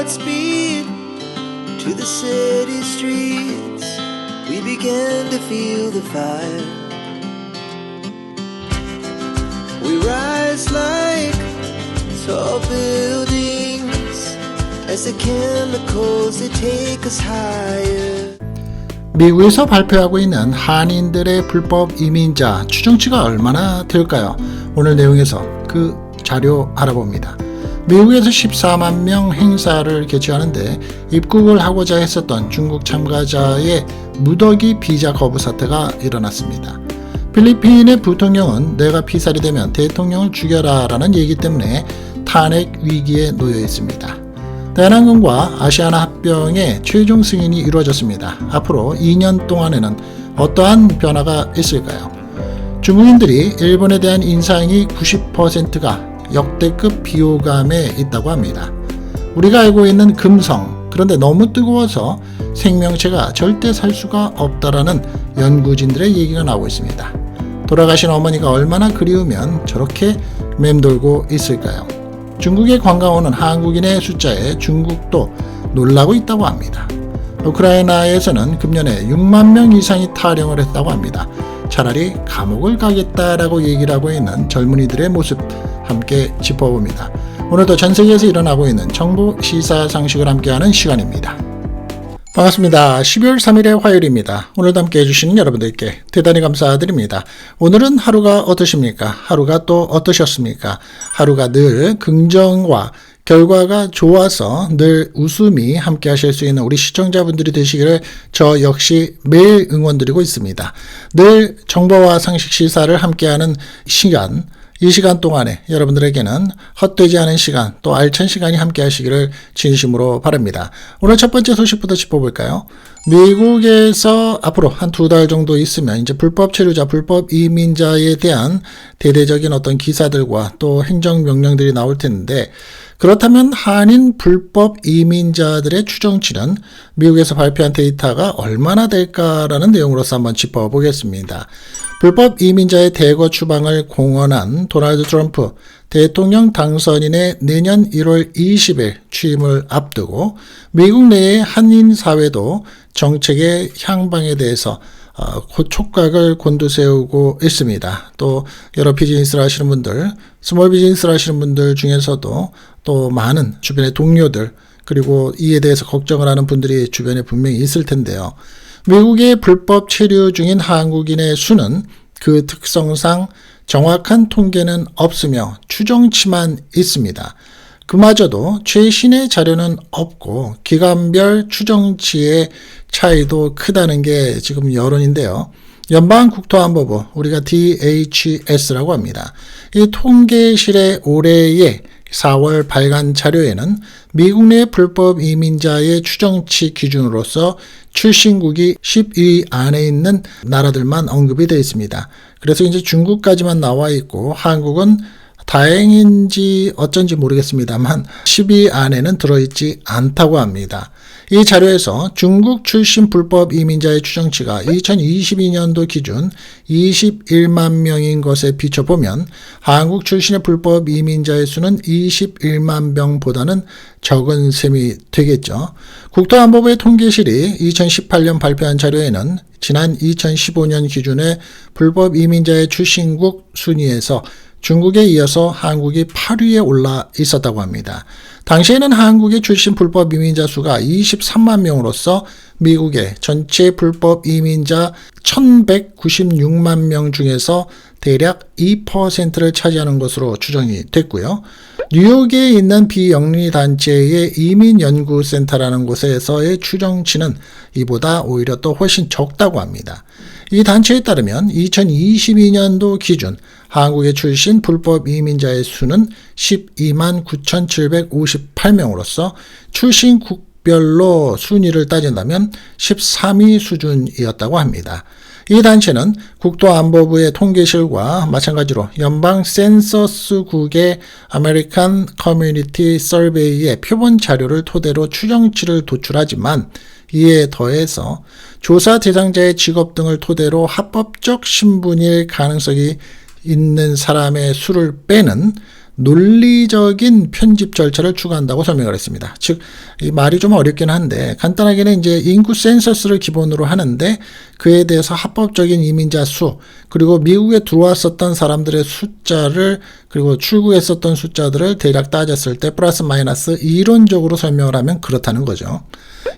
Godspeed to the city streets. We began to feel the fire. We rise like tall buildings as the chemicals they take us higher. 미국에서 발표하고 있는 한인들의 불법 이민자 추정치가 얼마나 될까요? 오늘 내용에서 그 자료 알아봅니다. 미국에서 14만 명 행사를 개최하는데 입국을 하고자 했었던 중국 참가자의 무더기 비자 거부 사태가 일어났습니다. 필리핀의 부통령은 내가 피살이 되면 대통령을 죽여라 라는 얘기 때문에 탄핵 위기에 놓여 있습니다. 대한항공과 아시아나 합병의 최종 승인이 이루어졌습니다. 앞으로 2년 동안에는 어떠한 변화가 있을까요? 중국인들이 일본에 대한 인상이 90%가 역대급 비호감에 있다고 합니다. 우리가 알고 있는 금성, 그런데 너무 뜨거워서 생명체가 절대 살 수가 없다라는 연구진들의 얘기가 나오고 있습니다. 돌아가신 어머니가 얼마나 그리우면 저렇게 맴돌고 있을까요? 중국에 관광 오는 한국인의 숫자에 중국도 놀라고 있다고 합니다. 우크라이나에서는 금년에 6만 명 이상이 탈영을 했다고 합니다. 차라리 감옥을 가겠다라고 얘기를 하고 있는 젊은이들의 모습 함께 짚어봅니다. 오늘도 전 세계에서 일어나고 있는 정보 시사 상식을 함께하는 시간입니다. 반갑습니다. 12월 3일의 화요일입니다. 오늘도 함께 해주시는 여러분들께 대단히 감사드립니다. 오늘은 하루가 어떠십니까? 하루가 또 어떠셨습니까? 하루가 늘 긍정과 결과가 좋아서 늘 웃음이 함께 하실 수 있는 우리 시청자분들이 되시기를 저 역시 매일 응원드리고 있습니다. 늘 정보와 상식 시사를 함께하는 시간, 이 시간 동안에 여러분들에게는 헛되지 않은 시간, 또 알찬 시간이 함께 하시기를 진심으로 바랍니다. 오늘 첫 번째 소식부터 짚어볼까요? 미국에서 앞으로 한 2달 정도 있으면 이제 불법 체류자, 불법 이민자에 대한 대대적인 어떤 기사들과 또 행정명령들이 나올 텐데, 그렇다면 한인 불법 이민자들의 추정치는 미국에서 발표한 데이터가 얼마나 될까라는 내용으로서 한번 짚어보겠습니다. 불법 이민자의 대거 추방을 공언한 도널드 트럼프 대통령 당선인의 내년 1월 20일 취임을 앞두고 미국 내의 한인 사회도 정책의 향방에 대해서 촉각을 곤두세우고 있습니다. 또 여러 비즈니스를 하시는 분들, 스몰 비즈니스를 하시는 분들 중에서도 또 많은 주변의 동료들, 그리고 이에 대해서 걱정을 하는 분들이 주변에 분명히 있을 텐데요. 미국의 불법 체류 중인 한국인의 수는 그 특성상 정확한 통계는 없으며 추정치만 있습니다. 그마저도 최신의 자료는 없고 기간별 추정치의 차이도 크다는 게 지금 여론인데요. 연방국토안보부, 우리가 DHS라고 합니다. 이 통계실의 올해의 4월 발간 자료에는 미국 내 불법 이민자의 추정치 기준으로서 출신국이 12위 안에 있는 나라들만 언급이 되어 있습니다. 그래서 이제 중국까지만 나와 있고 한국은 다행인지 어쩐지 모르겠습니다만 10위 안에는 들어있지 않다고 합니다. 이 자료에서 중국 출신 불법 이민자의 추정치가 2022년도 기준 21만 명인 것에 비춰보면 한국 출신의 불법 이민자의 수는 21만 명보다는 적은 셈이 되겠죠. 국토안보부의 통계실이 2018년 발표한 자료에는 지난 2015년 기준의 불법 이민자의 출신국 순위에서 중국에 이어서 한국이 8위에 올라 있었다고 합니다. 당시에는 한국의 출신 불법 이민자 수가 23만 명으로서 미국의 전체 불법 이민자 1196만 명 중에서 대략 2%를 차지하는 것으로 추정이 됐고요. 뉴욕에 있는 비영리 단체의 이민연구센터라는 곳에서의 추정치는 이보다 오히려 또 훨씬 적다고 합니다. 이 단체에 따르면 2022년도 기준 한국의 출신 불법 이민자의 수는 12만 9,758명으로서 출신국별로 순위를 따진다면 13위 수준이었다고 합니다. 이 단체는 국토안보부의 통계실과 마찬가지로 연방 센서스국의 아메리칸 커뮤니티 서베이의 표본 자료를 토대로 추정치를 도출하지만 이에 더해서 조사 대상자의 직업 등을 토대로 합법적 신분일 가능성이 있는 사람의 수를 빼는 논리적인 편집 절차를 추구한다고 설명을 했습니다. 즉, 이 말이 좀 어렵긴 한데 간단하게는 이제 인구 센서스를 기본으로 하는데 그에 대해서 합법적인 이민자 수, 그리고 미국에 들어왔었던 사람들의 숫자를, 그리고 출국했었던 숫자들을 대략 따졌을 때 플러스 마이너스 이론적으로 설명을 하면 그렇다는 거죠.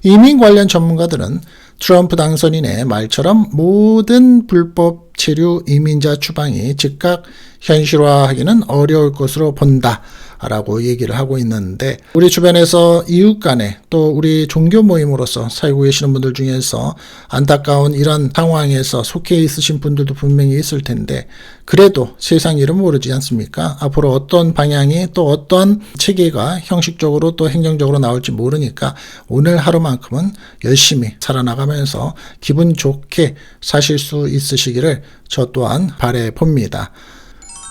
이민 관련 전문가들은 트럼프 당선인의 말처럼 모든 불법 체류 이민자 추방이 즉각 현실화하기는 어려울 것으로 본다 라고 얘기를 하고 있는데, 우리 주변에서 이웃 간에 또 우리 종교 모임으로서 살고 계시는 분들 중에서 안타까운 이런 상황에서 속해 있으신 분들도 분명히 있을 텐데, 그래도 세상 일은 모르지 않습니까? 앞으로 어떤 방향이 또 어떤 체계가 형식적으로 또 행정적으로 나올지 모르니까 오늘 하루만큼은 열심히 살아나가면서 기분 좋게 사실 수 있으시기를 저 또한 바라봅니다.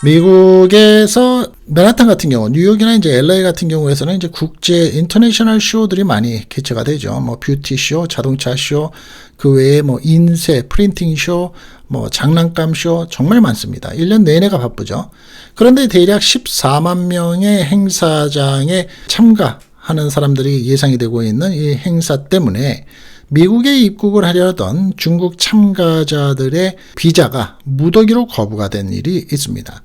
미국에서 맨하탄 같은 경우, 뉴욕이나 이제 LA 같은 경우에서는 이제 국제 인터내셔널 쇼들이 많이 개최가 되죠. 뭐 뷰티 쇼, 자동차 쇼, 그 외에 뭐 인쇄, 프린팅 쇼, 뭐 장난감 쇼 정말 많습니다. 1년 내내가 바쁘죠. 그런데 대략 14만 명의 행사장에 참가하는 사람들이 예상이 되고 있는 이 행사 때문에 미국에 입국을 하려던 중국 참가자들의 비자가 무더기로 거부가 된 일이 있습니다.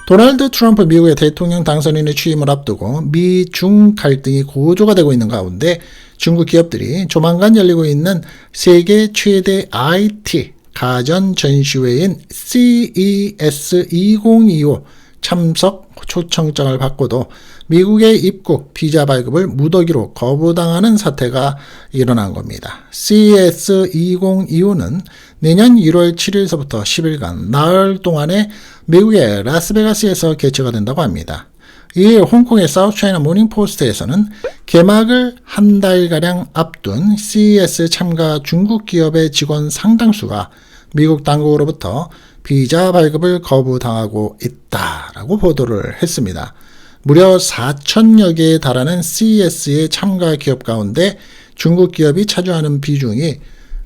도널드 트럼프 미국의 대통령 당선인의 취임을 앞두고 미중 갈등이 고조가 되고 있는 가운데 중국 기업들이 조만간 열리고 있는 세계 최대 IT 가전 전시회인 CES 2025 참석 초청장을 받고도 미국의 입국 비자 발급을 무더기로 거부당하는 사태가 일어난 겁니다. CES 2025는 내년 1월 7일서부터 10일간 나흘 동안에 미국의 라스베가스에서 개최가 된다고 합니다. 이에 홍콩의 사우스차이나 모닝포스트에서는 개막을 한 달가량 앞둔 CES 참가 중국 기업의 직원 상당수가 미국 당국으로부터 비자 발급을 거부당하고 있다라고 보도를 했습니다. 무려 4천여 개에 달하는 CES의 참가 기업 가운데 중국 기업이 차지하는 비중이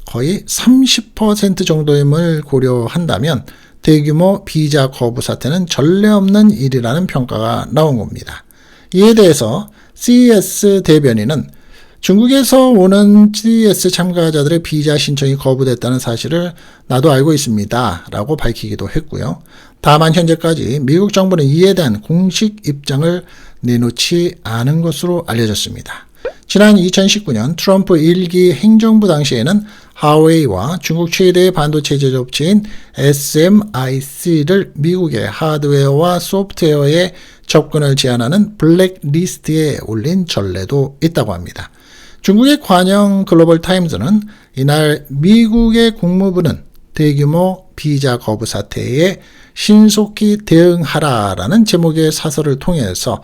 거의 30% 정도임을 고려한다면 대규모 비자 거부 사태는 전례 없는 일이라는 평가가 나온 겁니다. 이에 대해서 CES 대변인은 중국에서 오는 CES 참가자들의 비자 신청이 거부됐다는 사실을 나도 알고 있습니다 라고 밝히기도 했고요. 다만 현재까지 미국 정부는 이에 대한 공식 입장을 내놓지 않은 것으로 알려졌습니다. 지난 2019년 트럼프 1기 행정부 당시에는 하웨이와 중국 최대의 반도체 제조업체인 SMIC를 미국의 하드웨어와 소프트웨어에 접근을 제한하는 블랙리스트에 올린 전례도 있다고 합니다. 중국의 관영 글로벌 타임즈는 이날 미국의 국무부는 대규모 비자 거부 사태에 신속히 대응하라라는 제목의 사설을 통해서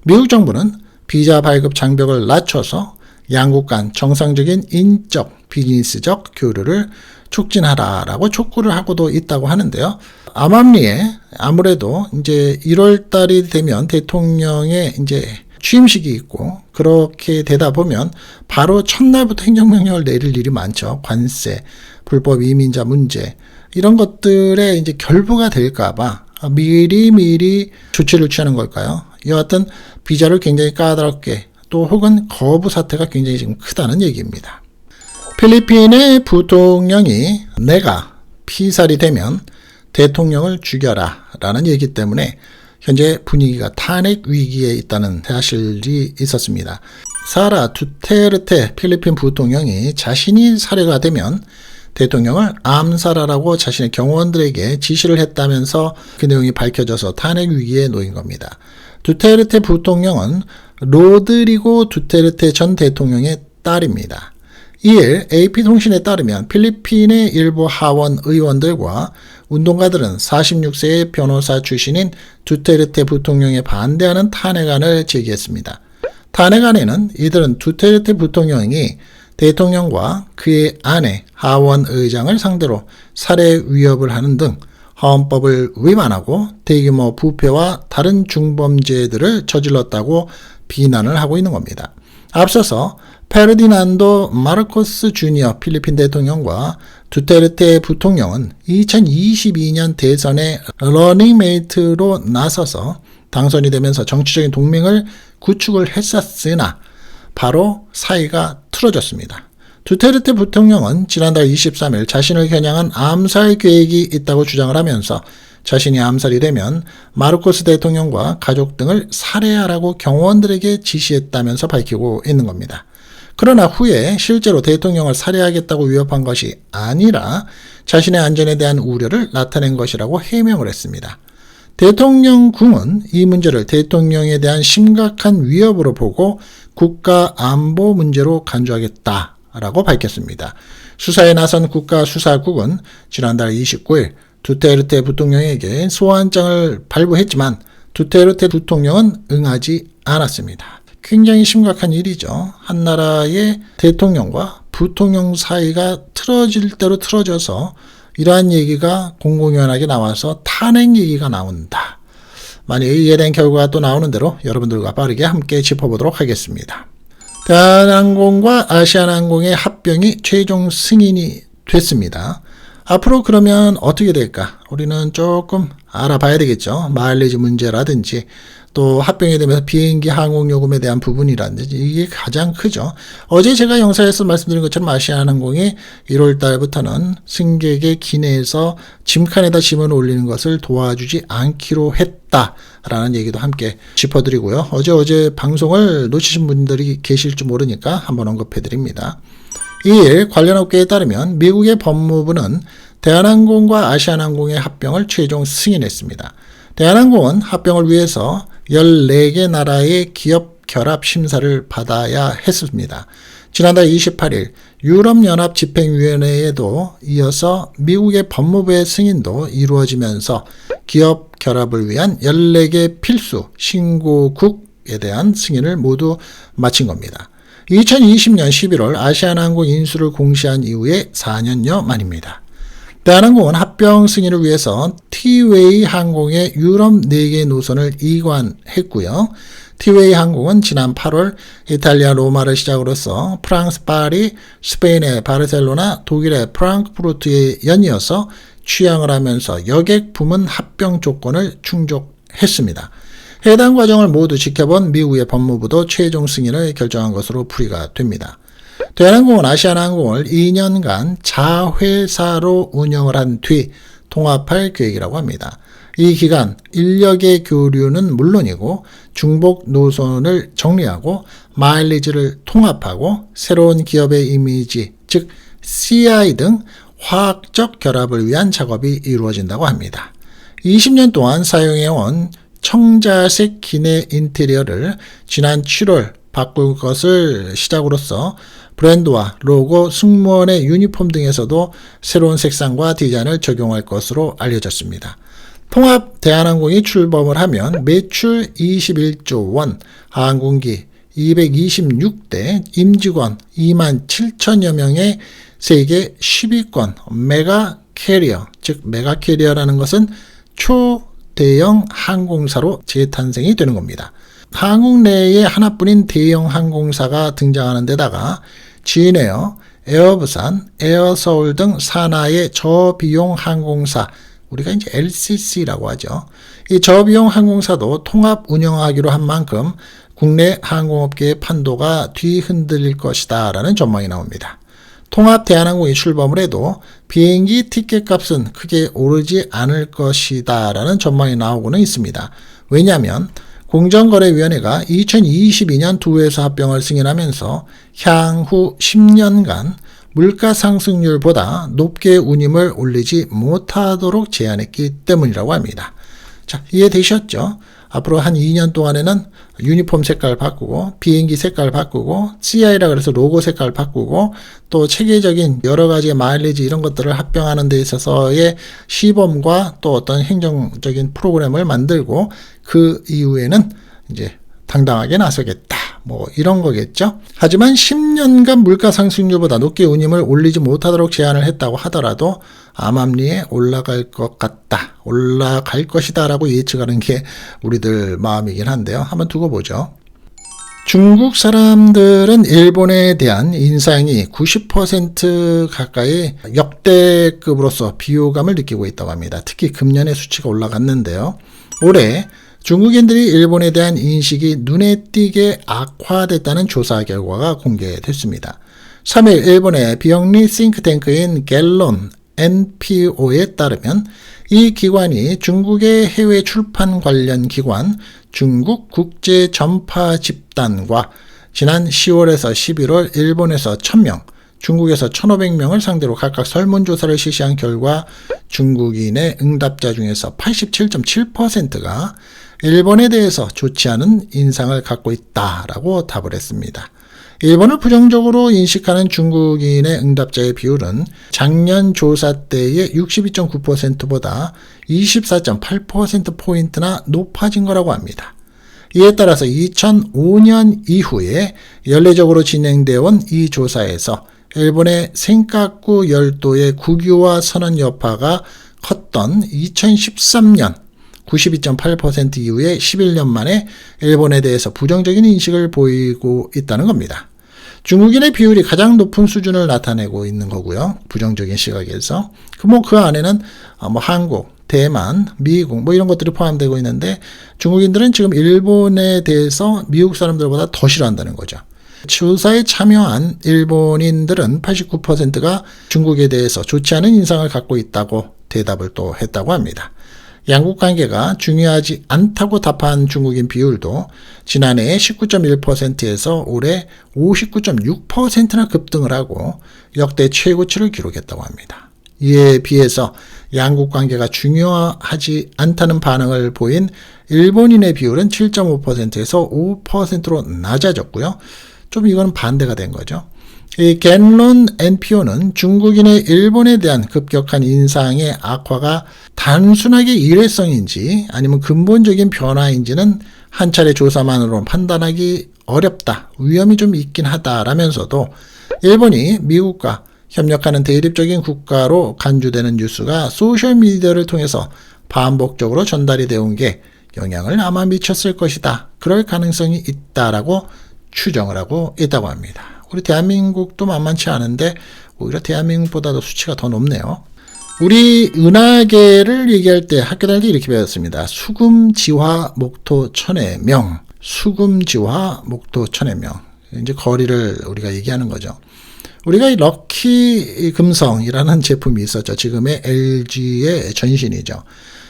미국 정부는 비자 발급 장벽을 낮춰서 양국 간 정상적인 인적, 비즈니스적 교류를 촉진하라라고 촉구를 하고도 있다고 하는데요. 암암리에 아무래도 이제 1월 달이 되면 대통령의 이제 취임식이 있고 그렇게 되다 보면 바로 첫날부터 행정명령을 내릴 일이 많죠. 관세, 불법 이민자 문제 이런 것들에 이제 결부가 될까봐 미리 조치를 취하는 걸까요? 여하튼 비자를 굉장히 까다롭게 또 혹은 거부 사태가 굉장히 지금 크다는 얘기입니다. 필리핀의 부통령이 내가 피살이 되면 대통령을 죽여라 라는 얘기 때문에 현재 분위기가 탄핵 위기에 있다는 사실이 있었습니다. 사라 두테르테 필리핀 부통령이 자신이 살해가 되면 대통령을 암살하라고 자신의 경호원들에게 지시를 했다면서 그 내용이 밝혀져서 탄핵 위기에 놓인 겁니다. 두테르테 부통령은 로드리고 두테르테 전 대통령의 딸입니다. 이일 AP통신에 따르면 필리핀의 일부 하원 의원들과 운동가들은 46세의 변호사 출신인 두테르테 부통령에 반대하는 탄핵안을 제기했습니다. 탄핵안에는 이들은 두테르테 부통령이 대통령과 그의 아내 하원 의장을 상대로 살해 위협을 하는 등 헌법을 위반하고 대규모 부패와 다른 중범죄들을 저질렀다고 비난을 하고 있는 겁니다. 앞서서 페르디난도 마르코스 주니어 필리핀 대통령과 두테르테 부통령은 2022년 대선에 러닝메이트로 나서서 당선이 되면서 정치적인 동맹을 구축을 했었으나 바로 사이가 틀어졌습니다. 두테르테 부통령은 지난달 23일 자신을 겨냥한 암살 계획이 있다고 주장을 하면서 자신이 암살이 되면 마르코스 대통령과 가족 등을 살해하라고 경호원들에게 지시했다면서 밝히고 있는 겁니다. 그러나 후에 실제로 대통령을 살해하겠다고 위협한 것이 아니라 자신의 안전에 대한 우려를 나타낸 것이라고 해명을 했습니다. 대통령궁은 이 문제를 대통령에 대한 심각한 위협으로 보고 국가 안보 문제로 간주하겠다라고 밝혔습니다. 수사에 나선 국가수사국은 지난달 29일 두테르테 부통령에게 소환장을 발부했지만 두테르테 부통령은 응하지 않았습니다. 굉장히 심각한 일이죠. 한 나라의 대통령과 부통령 사이가 틀어질 대로 틀어져서 이러한 얘기가 공공연하게 나와서 탄핵 얘기가 나온다. 만약 이해된 결과가 또 나오는 대로 여러분들과 빠르게 함께 짚어보도록 하겠습니다. 대한항공과 아시아나항공의 합병이 최종 승인이 됐습니다. 앞으로 그러면 어떻게 될까? 우리는 조금 알아봐야 되겠죠. 마일리지 문제라든지 또 합병이 되면서 비행기 항공요금에 대한 부분이라든지 이게 가장 크죠. 어제 제가 영상에서 말씀드린 것처럼 아시아나항공이 1월 달부터는 승객의 기내에서 짐칸에다 짐을 올리는 것을 도와주지 않기로 했다라는 얘기도 함께 짚어드리고요. 어제 방송을 놓치신 분들이 계실지 모르니까 한번 언급해드립니다. 이일 관련 업계에 따르면 미국의 법무부는 대한항공과 아시아나항공의 합병을 최종 승인했습니다. 대한항공은 합병을 위해서 14개 나라의 기업 결합 심사를 받아야 했습니다. 지난달 28일 유럽연합 집행위원회에도 이어서 미국의 법무부의 승인도 이루어지면서 기업 결합을 위한 14개 필수 신고국에 대한 승인을 모두 마친 겁니다. 2020년 11월 아시아나항공 인수를 공시한 이후에 4년여 만입니다. 대한항공은 합병 승인을 위해서 티웨이 항공의 유럽 4개 노선을 이관했고요. 티웨이 항공은 지난 8월 이탈리아 로마를 시작으로서 프랑스 파리, 스페인의 바르셀로나, 독일의 프랑크푸르트에 연이어서 취항을 하면서 여객 부문 합병 조건을 충족했습니다. 해당 과정을 모두 지켜본 미국의 법무부도 최종 승인을 결정한 것으로 풀이가 됩니다. 대한항공은 아시아나항공을 2년간 자회사로 운영을 한 뒤 통합할 계획이라고 합니다. 이 기간 인력의 교류는 물론이고 중복 노선을 정리하고 마일리지를 통합하고 새로운 기업의 이미지, 즉 CI 등 화학적 결합을 위한 작업이 이루어진다고 합니다. 20년 동안 사용해온 청자색 기내 인테리어를 지난 7월 바꿀 것을 시작으로서 브랜드와 로고, 승무원의 유니폼 등에서도 새로운 색상과 디자인을 적용할 것으로 알려졌습니다. 통합 대한항공이 출범을 하면 매출 21조 원, 항공기 226대, 임직원 2만 7천여 명의 세계 10위권 메가 캐리어, 즉 메가 캐리어라는 것은 초대형 항공사로 재탄생이 되는 겁니다. 한국 내에 하나뿐인 대형 항공사가 등장하는 데다가 진에어, 에어부산, 에어서울 등 산하의 저비용 항공사, 우리가 이제 LCC라고 하죠. 이 저비용 항공사도 통합 운영하기로 한 만큼 국내 항공업계의 판도가 뒤흔들릴 것이다 라는 전망이 나옵니다. 통합 대한항공이 출범을 해도 비행기 티켓 값은 크게 오르지 않을 것이다 라는 전망이 나오고는 있습니다. 왜냐하면 공정거래위원회가 2022년 두 회사 합병을 승인하면서 향후 10년간 물가 상승률보다 높게 운임을 올리지 못하도록 제한했기 때문이라고 합니다. 자, 이해되셨죠? 앞으로 한 2년 동안에는 유니폼 색깔 바꾸고 비행기 색깔 바꾸고 CI라 그래서 로고 색깔 바꾸고 또 체계적인 여러 가지 마일리지 이런 것들을 합병하는 데 있어서의 시범과 또 어떤 행정적인 프로그램을 만들고 그 이후에는 이제 당당하게 나서겠다. 뭐 이런 거겠죠. 하지만 10년간 물가 상승률보다 높게 운임을 올리지 못하도록 제한을 했다고 하더라도 암암리에 올라갈 것 같다. 올라갈 것이다 라고 예측하는 게 우리들 마음이긴 한데요. 한번 두고 보죠. 중국 사람들은 일본에 대한 인상이 90% 가까이 역대급으로서 비호감을 느끼고 있다고 합니다. 특히 금년의 수치가 올라갔는데요. 올해 중국인들이 일본에 대한 인식이 눈에 띄게 악화됐다는 조사 결과가 공개됐습니다. 3일 일본의 비영리 싱크탱크인 갤론 NPO에 따르면 이 기관이 중국의 해외 출판 관련 기관 중국 국제 전파 집단과 지난 10월에서 11월 일본에서 1000명, 중국에서 1500명을 상대로 각각 설문조사를 실시한 결과 중국인의 응답자 중에서 87.7%가 일본에 대해서 좋지 않은 인상을 갖고 있다라고 답을 했습니다. 일본을 부정적으로 인식하는 중국인의 응답자의 비율은 작년 조사 때의 62.9%보다 24.8%포인트나 높아진 거라고 합니다. 이에 따라서 2005년 이후에 연례적으로 진행되어 온 이 조사에서 일본의 생가구 열도의 국유화 선언 여파가 컸던 2013년 92.8% 이후에 11년 만에 일본에 대해서 부정적인 인식을 보이고 있다는 겁니다. 중국인의 비율이 가장 높은 수준을 나타내고 있는 거고요. 부정적인 시각에서. 그 안에는 한국, 대만, 미국 이런 것들이 포함되고 있는데 중국인들은 지금 일본에 대해서 미국 사람들보다 더 싫어한다는 거죠. 조사에 참여한 일본인들은 89%가 중국에 대해서 좋지 않은 인상을 갖고 있다고 대답을 또 했다고 합니다. 양국 관계가 중요하지 않다고 답한 중국인 비율도 지난해 19.1%에서 올해 59.6%나 급등을 하고 역대 최고치를 기록했다고 합니다. 이에 비해서 양국 관계가 중요하지 않다는 반응을 보인 일본인의 비율은 7.5%에서 5%로 낮아졌고요. 좀 이건 반대가 된 거죠. 이 갤론 NPO는 중국인의 일본에 대한 급격한 인상의 악화가 단순하게 일회성인지 아니면 근본적인 변화인지는 한 차례 조사만으로 판단하기 어렵다, 위험이 좀 있긴 하다라면서도 일본이 미국과 협력하는 대립적인 국가로 간주되는 뉴스가 소셜미디어를 통해서 반복적으로 전달이 되온 게 영향을 아마 미쳤을 것이다. 그럴 가능성이 있다라고 추정을 하고 있다고 합니다. 우리 대한민국도 만만치 않은데 오히려 대한민국보다도 수치가 더 높네요. 우리 은하계를 얘기할 때 학교 다닐 때 이렇게 배웠습니다. 수금지화 목토 천의 명. 수금지화 목토 천의 명. 이제 거리를 우리가 얘기하는 거죠. 우리가 이 럭키 금성이라는 제품이 있었죠. 지금의 LG의 전신이죠.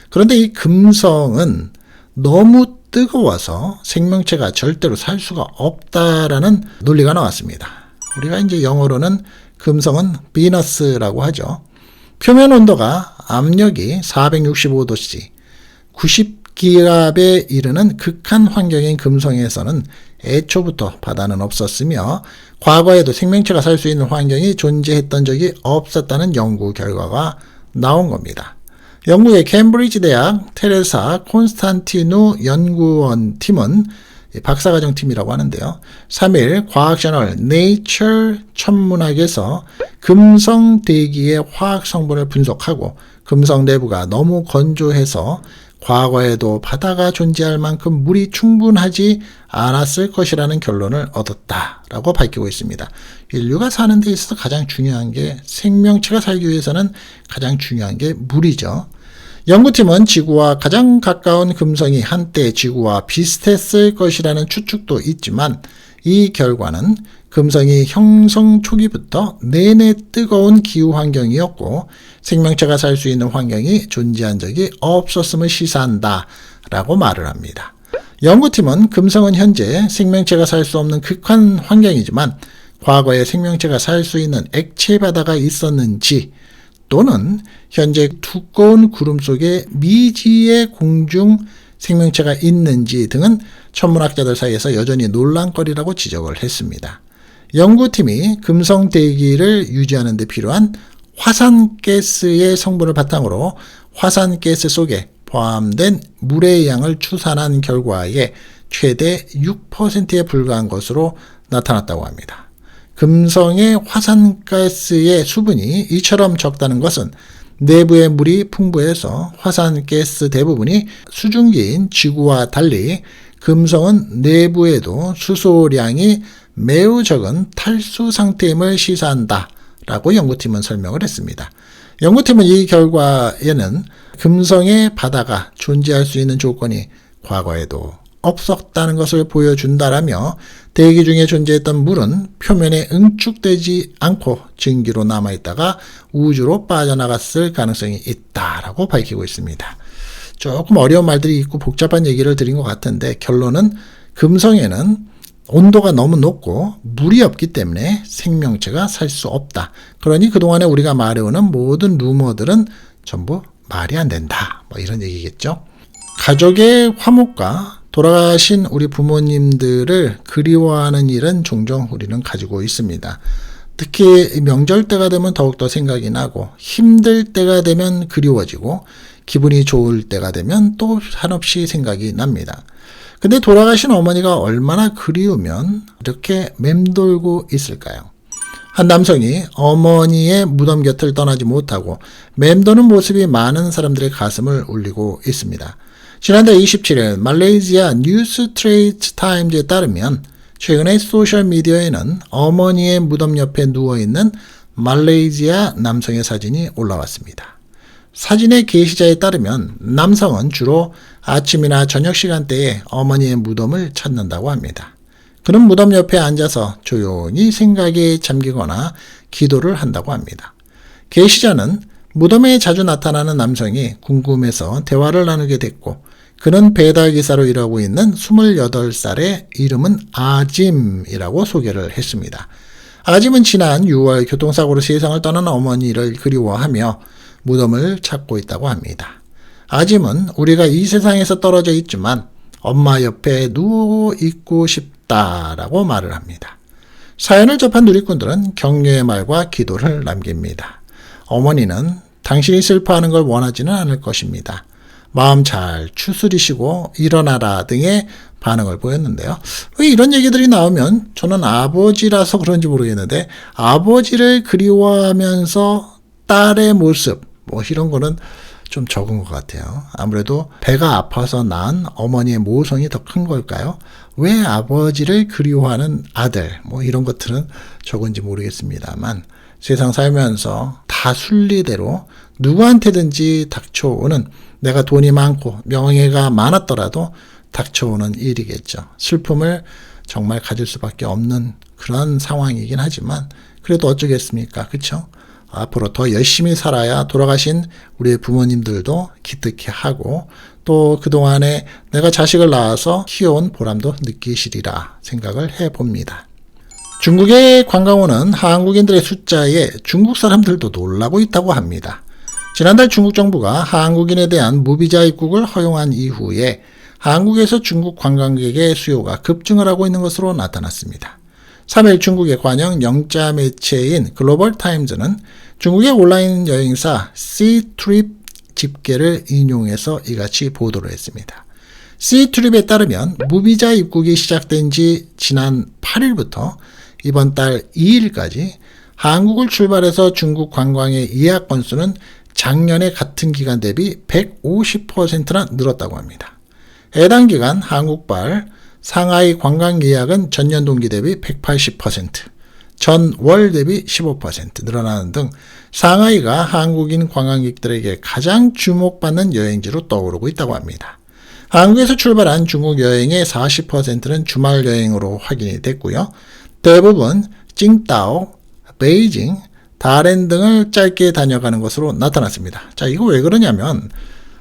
그런데 이 금성은 너무 뜨거워서 생명체가 절대로 살 수가 없다라는 논리가 나왔습니다. 우리가 이제 영어로는 금성은 비너스라고 하죠. 표면 온도가 압력이 465도씨, 90기압에 이르는 극한 환경인 금성에서는 애초부터 바다는 없었으며 과거에도 생명체가 살 수 있는 환경이 존재했던 적이 없었다는 연구 결과가 나온 겁니다. 영국의 캠브리지 대학 테레사 콘스탄티누 연구원 팀은 박사과정 팀이라고 하는데요. 3일 과학저널 네이처 천문학에서 금성 대기의 화학 성분을 분석하고 금성 내부가 너무 건조해서 과거에도 바다가 존재할 만큼 물이 충분하지 않았을 것이라는 결론을 얻었다라고 밝히고 있습니다. 인류가 사는 데 있어서 가장 중요한 게 생명체가 살기 위해서는 가장 중요한 게 물이죠. 연구팀은 지구와 가장 가까운 금성이 한때 지구와 비슷했을 것이라는 추측도 있지만 이 결과는 금성이 형성 초기부터 내내 뜨거운 기후 환경이었고 생명체가 살 수 있는 환경이 존재한 적이 없었음을 시사한다 라고 말을 합니다. 연구팀은 금성은 현재 생명체가 살 수 없는 극한 환경이지만 과거에 생명체가 살 수 있는 액체 바다가 있었는지 또는 현재 두꺼운 구름 속에 미지의 공중 생명체가 있는지 등은 천문학자들 사이에서 여전히 논란거리라고 지적을 했습니다. 연구팀이 금성 대기를 유지하는 데 필요한 화산가스의 성분을 바탕으로 화산가스 속에 포함된 물의 양을 추산한 결과에 최대 6%에 불과한 것으로 나타났다고 합니다. 금성의 화산가스의 수분이 이처럼 적다는 것은 내부의 물이 풍부해서 화산가스 대부분이 수증기인 지구와 달리 금성은 내부에도 수소량이 매우 적은 탈수 상태임을 시사한다 라고 연구팀은 설명을 했습니다. 연구팀은 이 결과에는 금성의 바다가 존재할 수 있는 조건이 과거에도 없었다는 것을 보여준다라며 대기 중에 존재했던 물은 표면에 응축되지 않고 증기로 남아있다가 우주로 빠져나갔을 가능성이 있다라고 밝히고 있습니다. 조금 어려운 말들이 있고 복잡한 얘기를 드린 것 같은데 결론은 금성에는 온도가 너무 높고 물이 없기 때문에 생명체가 살 수 없다. 그러니 그동안에 우리가 말해오는 모든 루머들은 전부 말이 안 된다. 뭐 이런 얘기겠죠. 가족의 화목과 돌아가신 우리 부모님들을 그리워하는 일은 종종 우리는 가지고 있습니다. 특히 명절 때가 되면 더욱더 생각이 나고 힘들 때가 되면 그리워지고 기분이 좋을 때가 되면 또 한없이 생각이 납니다. 근데 돌아가신 어머니가 얼마나 그리우면 이렇게 맴돌고 있을까요? 한 남성이 어머니의 무덤 곁을 떠나지 못하고 맴도는 모습이 많은 사람들의 가슴을 울리고 있습니다. 지난달 27일 말레이시아 뉴스 트레이트 타임즈에 따르면 최근에 소셜미디어에는 어머니의 무덤 옆에 누워있는 말레이시아 남성의 사진이 올라왔습니다. 사진의 게시자에 따르면 남성은 주로 아침이나 저녁 시간대에 어머니의 무덤을 찾는다고 합니다. 그는 무덤 옆에 앉아서 조용히 생각에 잠기거나 기도를 한다고 합니다. 게시자는 무덤에 자주 나타나는 남성이 궁금해서 대화를 나누게 됐고 그는 배달기사로 일하고 있는 28살의 이름은 아짐이라고 소개를 했습니다. 아짐은 지난 6월 교통사고로 세상을 떠난 어머니를 그리워하며 무덤을 찾고 있다고 합니다. 아짐은 우리가 이 세상에서 떨어져 있지만 엄마 옆에 누워 있고 싶다라고 말을 합니다. 사연을 접한 누리꾼들은 격려의 말과 기도를 남깁니다. 어머니는 당신이 슬퍼하는 걸 원하지는 않을 것입니다. 마음 잘 추스리시고 일어나라 등의 반응을 보였는데요. 왜 이런 얘기들이 나오면 저는 아버지라서 그런지 모르겠는데 아버지를 그리워하면서 딸의 모습 뭐 이런 거는 좀 적은 것 같아요. 아무래도 배가 아파서 낳은 어머니의 모성이 더 큰 걸까요? 왜 아버지를 그리워하는 아들 뭐 이런 것들은 적은지 모르겠습니다만 세상 살면서 다 순리대로 누구한테든지 닥쳐오는 내가 돈이 많고 명예가 많았더라도 닥쳐오는 일이겠죠. 슬픔을 정말 가질 수밖에 없는 그런 상황이긴 하지만 그래도 어쩌겠습니까? 그렇죠? 앞으로 더 열심히 살아야 돌아가신 우리 부모님들도 기특해 하고 또 그동안에 내가 자식을 낳아서 키워온 보람도 느끼시리라 생각을 해봅니다. 중국의 관광오는 한국인들의 숫자에 중국 사람들도 놀라고 있다고 합니다. 지난달 중국 정부가 한국인에 대한 무비자 입국을 허용한 이후에 한국에서 중국 관광객의 수요가 급증을 하고 있는 것으로 나타났습니다. 3일 중국의 관영 영자 매체인 글로벌 타임즈는 중국의 온라인 여행사 Ctrip 집계를 인용해서 이같이 보도를 했습니다. Ctrip에 따르면 무비자 입국이 시작된 지 지난 8일부터 이번 달 2일까지 한국을 출발해서 중국 관광의 예약 건수는 작년의 같은 기간 대비 150%나 늘었다고 합니다. 해당 기간 한국발 상하이 관광 예약은 전년 동기 대비 180%, 전월 대비 15% 늘어나는 등 상하이가 한국인 관광객들에게 가장 주목받는 여행지로 떠오르고 있다고 합니다. 한국에서 출발한 중국 여행의 40%는 주말 여행으로 확인이 됐고요. 대부분 칭따오, 베이징, 다롄 등을 짧게 다녀가는 것으로 나타났습니다. 자, 이거 왜 그러냐면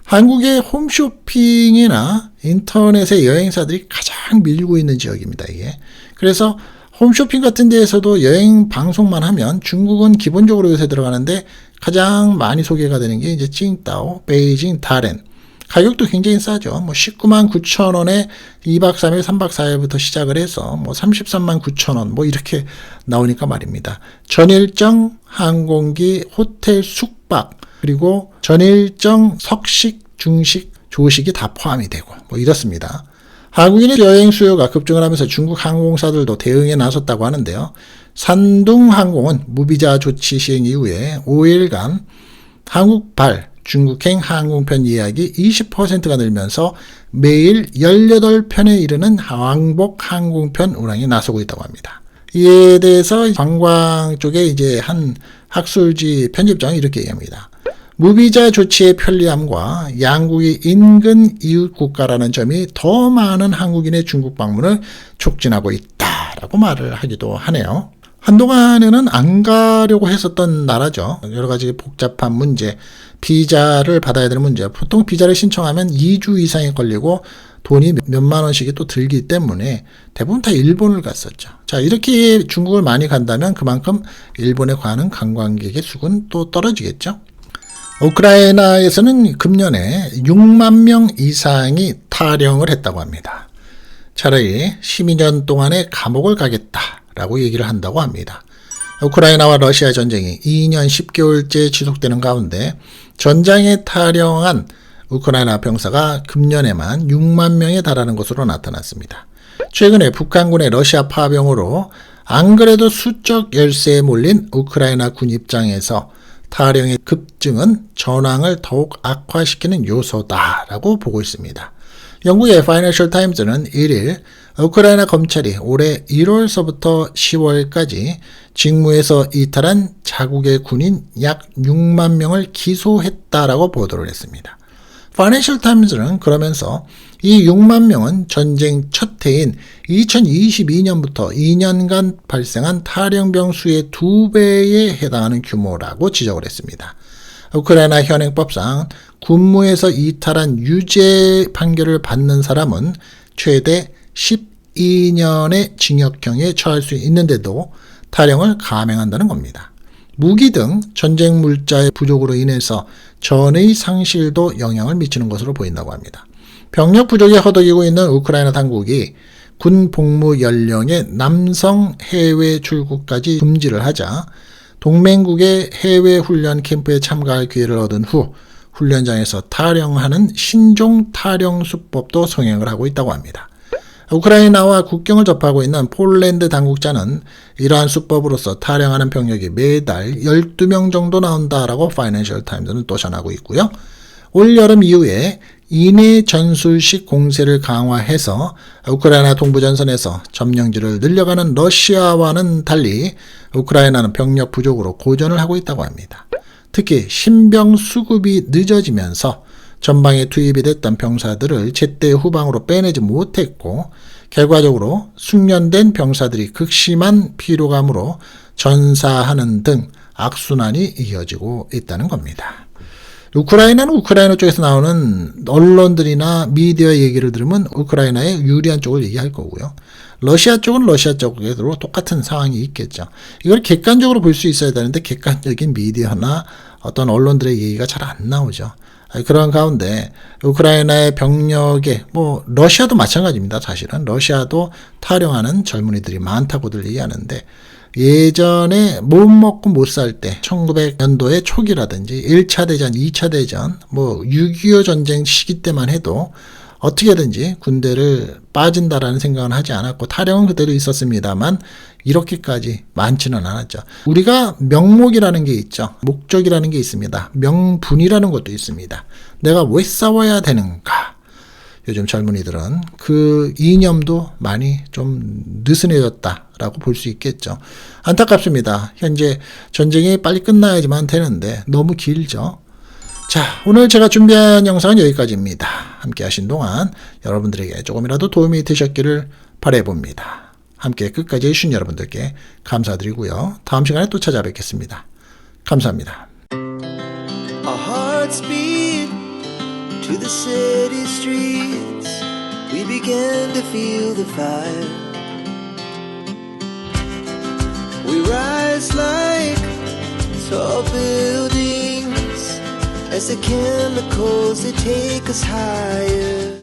한국의 홈쇼핑이나 인터넷의 여행사들이 가장 밀고 있는 지역입니다. 이게. 그래서 홈쇼핑 같은 데에서도 여행 방송만 하면 중국은 기본적으로 요새 들어가는데 가장 많이 소개가 되는 게 이제 칭따오, 베이징, 다롄. 가격도 굉장히 싸죠. 뭐 19만 9천 원에 2박 3일, 3박 4일부터 시작을 해서 뭐 33만 9천 원 뭐 이렇게 나오니까 말입니다. 전일정, 항공기, 호텔, 숙박 그리고 전일정, 석식, 중식, 조식이 다 포함이 되고 뭐 이렇습니다. 한국인의 여행 수요가 급증을 하면서 중국 항공사들도 대응에 나섰다고 하는데요. 산둥항공은 무비자 조치 시행 이후에 5일간 한국발 중국행 항공편 예약이 20%가 늘면서 매일 18편에 이르는 왕복 항공편 운항에 나서고 있다고 합니다. 이에 대해서 관광 쪽에 이제 한 학술지 편집장이 이렇게 얘기합니다. 무비자 조치의 편리함과 양국이 인근 이웃 국가라는 점이 더 많은 한국인의 중국 방문을 촉진하고 있다라고 말을 하기도 하네요. 한동안에는 안 가려고 했었던 나라죠. 여러 가지 복잡한 문제, 비자를 받아야 되는 문제. 보통 비자를 신청하면 2주 이상이 걸리고 돈이 몇만 원씩이 또 들기 때문에 대부분 다 일본을 갔었죠. 자, 이렇게 중국을 많이 간다면 그만큼 일본에 가는 관광객의 수는 또 떨어지겠죠. 우크라이나에서는 금년에 6만 명 이상이 탈영을 했다고 합니다. 차라리 12년 동안의 감옥을 가겠다라고 얘기를 한다고 합니다. 우크라이나와 러시아 전쟁이 2년 10개월째 지속되는 가운데 전장에 탈영한 우크라이나 병사가 금년에만 6만 명에 달하는 것으로 나타났습니다. 최근에 북한군의 러시아 파병으로 안 그래도 수적 열세에 몰린 우크라이나 군 입장에서 탈영의 급증은 전황을 더욱 악화시키는 요소다라고 보고 있습니다. 영국의 파이낸셜 타임즈는 1일 우크라이나 검찰이 올해 1월서부터 10월까지 직무에서 이탈한 자국의 군인 약 6만 명을 기소했다라고 보도를 했습니다. 파이낸셜 타임즈는 그러면서 이 6만 명은 전쟁 첫 해인 2022년부터 2년간 발생한 탈영병 수의 2배에 해당하는 규모라고 지적을 했습니다. 우크라이나 현행법상 군무에서 이탈한 유죄 판결을 받는 사람은 최대 12년의 징역형에 처할 수 있는데도 탈영을 감행한다는 겁니다. 무기 등 전쟁 물자의 부족으로 인해서 전의 상실도 영향을 미치는 것으로 보인다고 합니다. 병력 부족에 허덕이고 있는 우크라이나 당국이 군 복무 연령의 남성 해외 출국까지 금지를 하자 동맹국의 해외 훈련 캠프에 참가할 기회를 얻은 후 훈련장에서 탈영하는 신종 탈영 수법도 성행을 하고 있다고 합니다. 우크라이나와 국경을 접하고 있는 폴란드 당국자는 이러한 수법으로서 탈영하는 병력이 매달 12명 정도 나온다라고 파이낸셜 타임즈는 또 전하고 있고요. 올 여름 이후에 인해 전술식 공세를 강화해서 우크라이나 동부전선에서 점령지를 늘려가는 러시아와는 달리 우크라이나는 병력 부족으로 고전을 하고 있다고 합니다. 특히 신병 수급이 늦어지면서 전방에 투입이 됐던 병사들을 제때 후방으로 빼내지 못했고 결과적으로 숙련된 병사들이 극심한 피로감으로 전사하는 등 악순환이 이어지고 있다는 겁니다. 우크라이나는 우크라이나 쪽에서 나오는 언론들이나 미디어 얘기를 들으면 우크라이나의 유리한 쪽을 얘기할 거고요. 러시아 쪽은 러시아 쪽으로 똑같은 상황이 있겠죠. 이걸 객관적으로 볼 수 있어야 되는데 객관적인 미디어나 어떤 언론들의 얘기가 잘 안 나오죠. 그런 가운데 우크라이나의 병력에 러시아도 마찬가지입니다. 사실은 러시아도 탈영하는 젊은이들이 많다고들 얘기하는데 예전에 못 먹고 못 살 때 1900년도의 초기라든지 1차 대전, 2차 대전, 6.25 전쟁 시기 때만 해도 어떻게든지 군대를 빠진다라는 생각은 하지 않았고 탈영은 그대로 있었습니다만 이렇게까지 많지는 않았죠. 우리가 명목이라는 게 있죠. 목적이라는 게 있습니다. 명분이라는 것도 있습니다. 내가 왜 싸워야 되는가? 요즘 젊은이들은 그 이념도 많이 좀 느슨해졌다라고 볼 수 있겠죠. 안타깝습니다. 현재 전쟁이 빨리 끝나야지만 되는데 너무 길죠. 자, 오늘 제가 준비한 영상은 여기까지입니다. 함께 하신 동안 여러분들에게 조금이라도 도움이 되셨기를 바라봅니다. 함께 끝까지 해주신 여러분들께 감사드리고요. 다음 시간에 또 찾아뵙겠습니다. 감사합니다. Our hearts beat to the city streets. We began to feel the fire. We rise like tall buildings as the chemicals, they take us higher.